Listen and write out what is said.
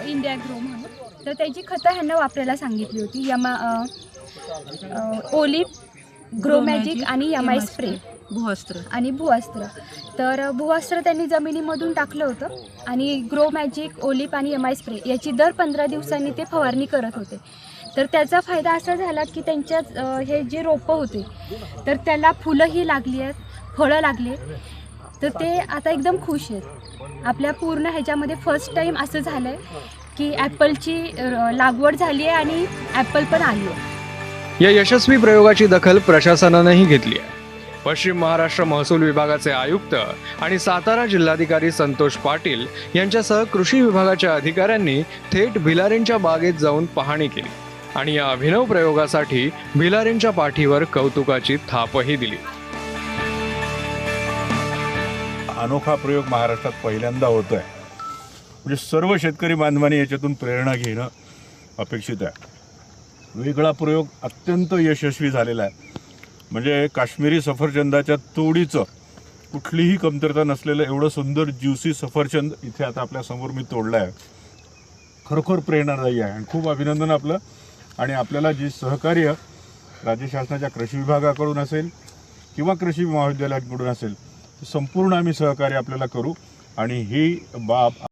India grow म्हणून, तर त्याची खतं ह्यांना वापरायला सांगितली होती. ओलिव्ह, ग्रो मॅजिक आणि एम-आय स्प्रे भूअस्त्र आणि भूअस्त्र. तर भूअस्त्र त्यांनी जमिनीमधून टाकलं होतं आणि ग्रो मॅजिक, ओलिव्ह आणि एम-आय स्प्रे याची दर 15 दिवसांनी ते फवारणी करत होते. तर त्याचा फायदा असा झाला की त्यांच्या हे जे रोपं होते तर त्याला फुलंही लागली आहेत, फळं लागले, तर ते आता एकदम खुश आहेत. आपल्या पूर्ण ह्याच्यामध्ये फर्स्ट टाईम असं झालं आहे की ॲपलची लागवड झाली आहे आणि ॲपल पण आली आहे. या यशस्वी प्रयोगाची दखल प्रशासनानंही घेतली आहे. पश्चिम महाराष्ट्र महसूल विभागाचे आयुक्त आणि सातारा जिल्हाधिकारी संतोष पाटील यांच्यासह कृषी विभागाच्या अधिकाऱ्यांनी थेट भिलारेंच्या बागेत जाऊन पाहणी केली आणि या अभिनव प्रयोगासाठी भिलारेंच्या पाठीवर कौतुकाची थापही दिली. अनोखा प्रयोग महाराष्ट्रात पहिल्यांदा होतोय, म्हणजे सर्व शेतकरी बांधवांनी याच्यातून प्रेरणा घेणं अपेक्षित आहे. वेगळा प्रयोग अत्यंत यशस्वी झालेला आहे. म्हणजे काश्मीरी सफरचंदाच्या तोडीचं कुठलीही कमतरता नसलेलं एवढं सुंदर ज्युसी सफरचंद इथे आता आपल्या समोर मी तोडलं आहे. खरोखर प्रेरणादायी आहे आणि खूप अभिनंदन आपलं. आणि आपल्याला जे सहकार्य राज्य शासनाच्या कृषी विभागाकडून असेल किंवा कृषी महाविद्यालयाकडून असेल, संपूर्ण आम्ही सहकार्य आपल्याला करू आणि ही बाब